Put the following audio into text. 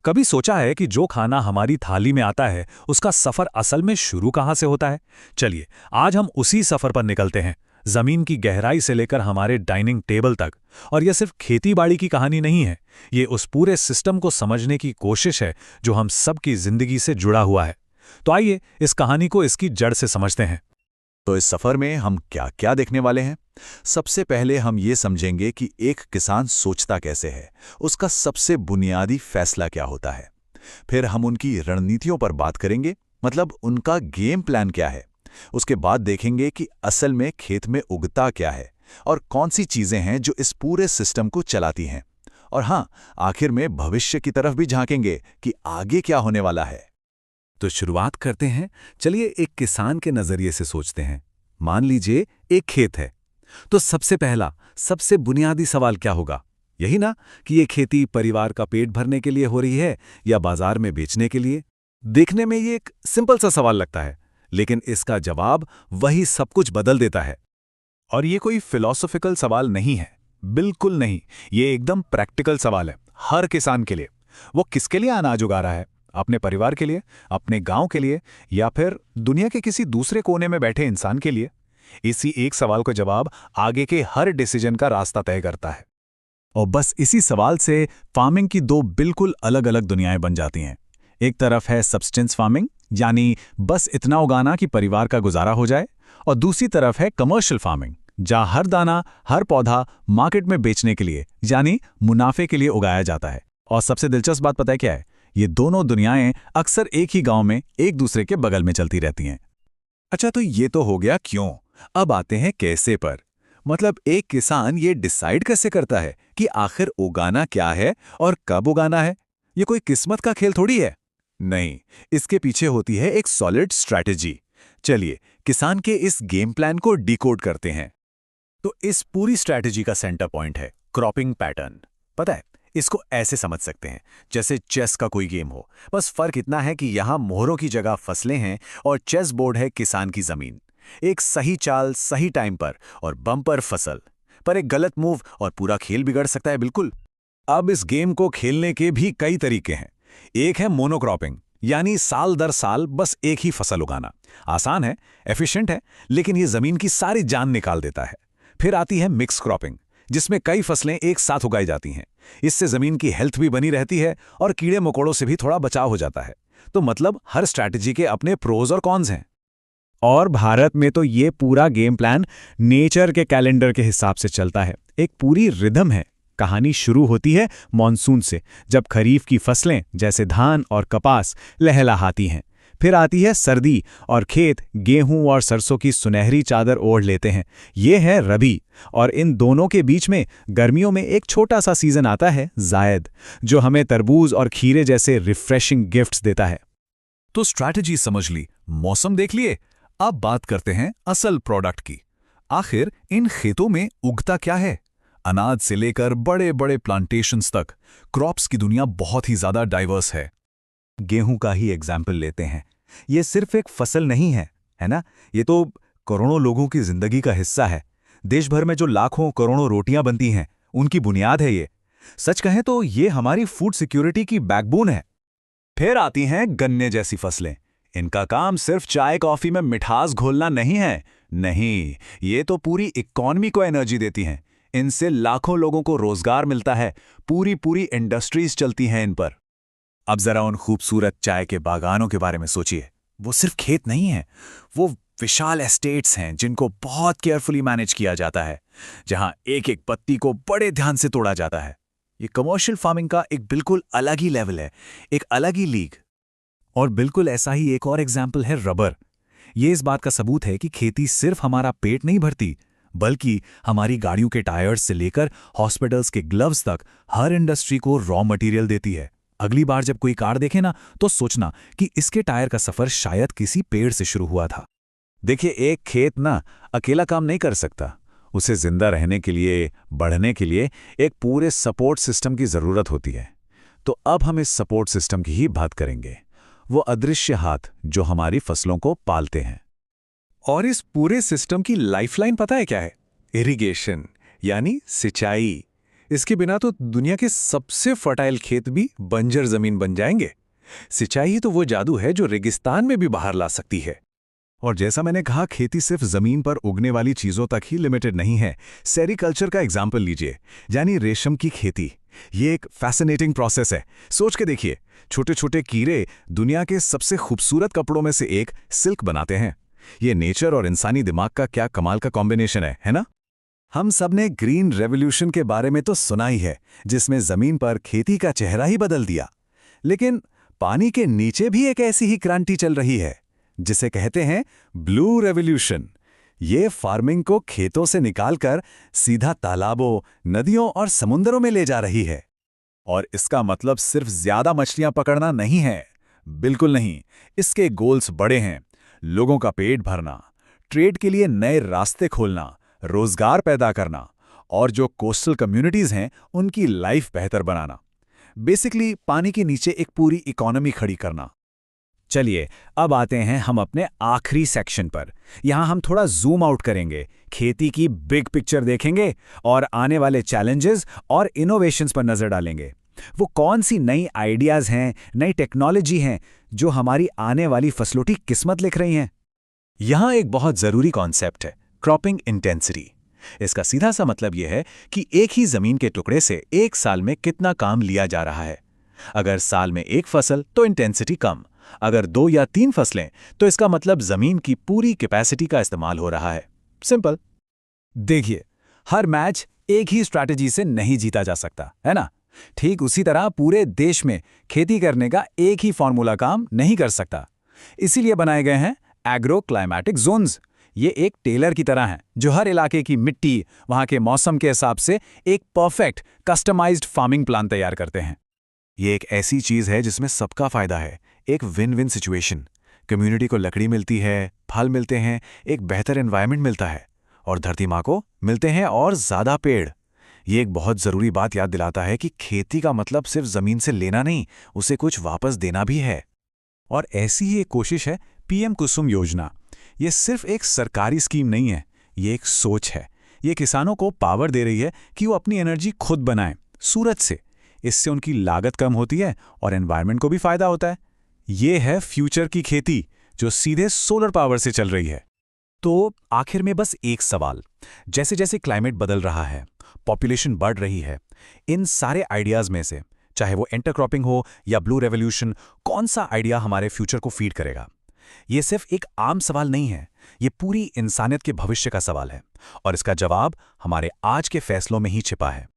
कभी सोचा है कि जो खाना हमारी थाली में आता है उसका सफर असल में शुरू कहाँ से होता है? चलिए, आज हम उसी सफर पर निकलते हैं, जमीन की गहराई से लेकर हमारे डाइनिंग टेबल तक। और यह सिर्फ खेती-बाड़ी की कहानी नहीं है, ये उस पूरे सिस्टम को समझने की कोशिश है जो हम सबकी जिंदगी से जुड़ा हुआ है। तो आइए इस कहानी को इसकी जड़ से समझते हैं। तो इस सफर में हम क्या-क्या देखने वाले हैं? सबसे पहले हम ये समझेंगे कि एक किसान सोचता कैसे है, उसका सबसे बुनियादी फैसला क्या होता है। फिर हम उनकी रणनीतियों पर बात करेंगे, मतलब उनका गेम प्लान क्या है। उसके बाद देखेंगे कि असल में खेत में उगता क्या है और कौन सी चीजें हैं जो इस पूरे सिस्टम को चलाती हैं। और हाँ, आखिर में भविष्य की तरफ भी झांकेंगे कि आगे क्या होने वाला है। तो शुरुआत करते हैं। चलिए एक किसान के नजरिए से सोचते हैं। मान लीजिए एक खेत है, तो सबसे पहला, सबसे बुनियादी सवाल क्या होगा? यही ना कि ये खेती परिवार का पेट भरने के लिए हो रही है या बाजार में बेचने के लिए? देखने में ये एक सिंपल सा सवाल लगता है, लेकिन इसका जवाब वही सब कुछ बदल देता है। और ये कोई फिलॉसॉफिकल सवाल नहीं है, बिल्कुल नहीं। ये एकदम प्रैक्टिकल सवाल है हर किसान के लिए। वो किसके लिए अनाज उगा रहा है? अपने परिवार के लिए, अपने गांव के लिए, या फिर दुनिया के किसी दूसरे कोने में बैठे इंसान के लिए? इसी एक सवाल का जवाब आगे के हर डिसीजन का रास्ता तय करता है। और बस इसी सवाल से फार्मिंग की दो बिल्कुल अलग अलग दुनियाएं बन जाती हैं। एक तरफ है सब्सटेंस फार्मिंग, यानी बस इतना उगाना कि परिवार का गुजारा हो जाए। और दूसरी तरफ है कमर्शियल फार्मिंग, जहां हर दाना, हर पौधा मार्केट में बेचने के लिए, यानी मुनाफे के लिए उगाया जाता है। और सबसे दिलचस्प बात पता है क्या है? ये दोनों दुनियाएं अक्सर एक ही गांव में एक दूसरे के बगल में चलती रहती हैं। अच्छा, तो ये तो हो गया क्यों। अब आते हैं कैसे पर। मतलब एक किसान ये डिसाइड कैसे करता है कि आखिर उगाना क्या है और कब उगाना है? ये कोई किस्मत का खेल थोड़ी है। नहीं, इसके पीछे होती है एक सॉलिड स्ट्रैटेजी। चलिए किसान के इस गेम प्लान को डिकोड करते हैं। तो इस पूरी स्ट्रैटेजी का सेंटर पॉइंट है क्रॉपिंग पैटर्न। पता है, इसको ऐसे समझ सकते हैं जैसे चेस का कोई गेम हो, बस फर्क इतना है कि यहां मोहरों की जगह फसलें हैं और चेस बोर्ड है किसान की जमीन। एक सही चाल सही टाइम पर और बम्पर फसल, पर एक गलत मूव और पूरा खेल बिगड़ सकता है। बिल्कुल। अब इस गेम को खेलने के भी कई तरीके हैं। एक है मोनोक्रॉपिंग, यानी साल दर साल बस एक ही फसल उगाना। आसान है, एफिशिएंट है, लेकिन ये जमीन की सारी जान निकाल देता है। फिर आती है मिक्स क्रॉपिंग, जिसमें कई फसलें एक साथ उगाई जाती हैं। इससे जमीन की हेल्थ भी बनी रहती है और कीड़े मकोड़ों से भी थोड़ा बचाव हो जाता है। तो मतलब हर स्ट्रैटेजी के अपने प्रोज और कॉन्स हैं। और भारत में तो ये पूरा गेम प्लान नेचर के कैलेंडर के हिसाब से चलता है। एक पूरी रिदम है। कहानी शुरू होती है मॉनसून से, जब खरीफ की फसलें जैसे धान और कपास लहलहाती हैं। फिर आती है सर्दी और खेत गेहूं और सरसों की सुनहरी चादर ओढ़ लेते हैं। ये है रबी। और इन दोनों के बीच में गर्मियों में एक छोटा सा सीजन आता है जायद, जो हमें तरबूज और खीरे जैसे रिफ्रेशिंग गिफ्ट्स देता है। तो स्ट्रैटेजी समझ ली, मौसम देख लिए। अब बात करते हैं असल प्रोडक्ट की। आखिर इन खेतों में उगता क्या है? अनाज से लेकर बड़े बड़े प्लांटेशंस तक क्रॉप्स की दुनिया बहुत ही ज्यादा डाइवर्स है। गेहूं का ही एग्जाम्पल लेते हैं। ये सिर्फ एक फसल नहीं है, है ना? ये तो करोड़ों लोगों की जिंदगी का हिस्सा है। देश भर में जो लाखों करोड़ों रोटियां बनती हैं, उनकी बुनियाद है ये। सच कहें तो ये हमारी फूड सिक्योरिटी की बैकबोन है। फिर आती हैं गन्ने जैसी फसलें। इनका काम सिर्फ चाय कॉफी में मिठास घोलना नहीं है। नहीं, ये तो पूरी इकॉनमी को एनर्जी देती हैं। इनसे लाखों लोगों को रोजगार मिलता है। पूरी पूरी इंडस्ट्रीज चलती हैं इन पर। अब जरा उन खूबसूरत चाय के बागानों के बारे में सोचिए। वो सिर्फ खेत नहीं है, वो विशाल एस्टेट्स हैं जिनको बहुत केयरफुली मैनेज किया जाता है, जहां एक एक पत्ती को बड़े ध्यान से तोड़ा जाता है। ये कमर्शियल फार्मिंग का एक बिल्कुल अलग ही लेवल है, एक अलग ही लीग। और बिल्कुल ऐसा ही एक और एग्जाम्पल है रबर। ये इस बात का सबूत है कि खेती सिर्फ हमारा पेट नहीं भरती, बल्कि हमारी गाड़ियों के टायर्स से लेकर हॉस्पिटल्स के ग्लव्स तक हर इंडस्ट्री को रॉ मटेरियल देती है। अगली बार जब कोई कार देखे ना, तो सोचना कि इसके टायर का सफर शायद किसी पेड़ से शुरू हुआ था। देखिए, एक खेत ना अकेला काम नहीं कर सकता। उसे जिंदा रहने के लिए, बढ़ने के लिए एक पूरे सपोर्ट सिस्टम की जरूरत होती है। तो अब हम इस सपोर्ट सिस्टम की ही बात करेंगे। वो अदृश्य हाथ जो हमारी फसलों को पालते हैं। और इस पूरे सिस्टम की लाइफलाइन पता है क्या है? इरिगेशन, यानी सिंचाई। इसके बिना तो दुनिया के सबसे फर्टाइल खेत भी बंजर जमीन बन जाएंगे। सिंचाई ही तो वो जादू है जो रेगिस्तान में भी बाहर ला सकती है। और जैसा मैंने कहा, खेती सिर्फ जमीन पर उगने वाली चीजों तक ही लिमिटेड नहीं है। सेरिकल्चर का एग्जाम्पल लीजिए, यानी रेशम की खेती। ये एक फैसिनेटिंग प्रोसेस है। सोच के देखिए, छोटे छोटे कीड़े दुनिया के सबसे खूबसूरत कपड़ों में से एक सिल्क बनाते हैं। ये नेचर और इंसानी दिमाग का क्या कमाल का कॉम्बिनेशन है ना? हम सब ने ग्रीन रेवोल्यूशन के बारे में तो सुना ही है, जिसमें जमीन पर खेती का चेहरा ही बदल दिया। लेकिन पानी के नीचे भी एक ऐसी ही क्रांति चल रही है, जिसे कहते हैं ब्लू रेवोल्यूशन। ये फार्मिंग को खेतों से निकालकर सीधा तालाबों, नदियों और समुद्रों में ले जा रही है। और इसका मतलब सिर्फ ज्यादा मछलियां पकड़ना नहीं है, बिल्कुल नहीं। इसके गोल्स बड़े हैं: लोगों का पेट भरना, ट्रेड के लिए नए रास्ते खोलना, रोजगार पैदा करना, और जो कोस्टल कम्युनिटीज हैं उनकी लाइफ बेहतर बनाना। बेसिकली पानी के नीचे एक पूरी इकोनॉमी खड़ी करना। चलिए अब आते हैं हम अपने आखिरी सेक्शन पर। यहां हम थोड़ा जूम आउट करेंगे, खेती की बिग पिक्चर देखेंगे और आने वाले चैलेंजेस और इनोवेशंस पर नजर डालेंगे। वो कौन सी नई आइडियाज हैं, नई टेक्नोलॉजी हैं जो हमारी आने वाली फसलों की किस्मत लिख रही हैं। यहां एक बहुत जरूरी कॉन्सेप्ट है, क्रॉपिंग इंटेंसिटी। इसका सीधा सा मतलब यह है कि एक ही जमीन के टुकड़े से एक साल में कितना काम लिया जा रहा है। अगर साल में एक फसल तो इंटेंसिटी कम, अगर 2 या 3 फसलें तो इसका मतलब जमीन की पूरी कैपेसिटी का इस्तेमाल हो रहा है। सिंपल। देखिए, हर मैच एक ही स्ट्रैटेजी से नहीं जीता जा सकता, है ना? ठीक उसी तरह पूरे देश में खेती करने का एक ही फॉर्मूला काम नहीं कर सकता। इसीलिए बनाए गए हैं एग्रो क्लाइमेटिक जोन्स। ये एक टेलर की तरह हैं जो हर इलाके की मिट्टी, वहां के मौसम के हिसाब से एक परफेक्ट कस्टमाइज्ड फार्मिंग प्लान तैयार करते हैं। ये एक ऐसी चीज है जिसमें सबका फायदा है, एक विन विन सिचुएशन। कम्युनिटी को लकड़ी मिलती है, फल मिलते हैं, एक बेहतर एनवायरनमेंट मिलता है, और धरती माँ को मिलते हैं और ज्यादा पेड़। ये एक बहुत जरूरी बात याद दिलाता है कि खेती का मतलब सिर्फ जमीन से लेना नहीं, उसे कुछ वापस देना भी है। और ऐसी ही एक कोशिश है पीएम कुसुम योजना। ये सिर्फ एक सरकारी स्कीम नहीं है, ये एक सोच है। ये किसानों को पावर दे रही है कि वो अपनी एनर्जी खुद बनाएं, सूरज से। इससे उनकी लागत कम होती है और एनवायरनमेंट को भी फायदा होता है। ये है फ्यूचर की खेती जो सीधे सोलर पावर से चल रही है। तो आखिर में बस एक सवाल, जैसे जैसे क्लाइमेट बदल रहा है, पॉपुलेशन बढ़ रही है, इन सारे आइडियाज में से चाहे वो इंटरक्रॉपिंग हो या ब्लू रेवोल्यूशन, कौन सा आइडिया हमारे फ्यूचर को फीड करेगा? ये सिर्फ एक आम सवाल नहीं है, ये पूरी इंसानियत के भविष्य का सवाल है। और इसका जवाब हमारे आज के फैसलों में ही छिपा है।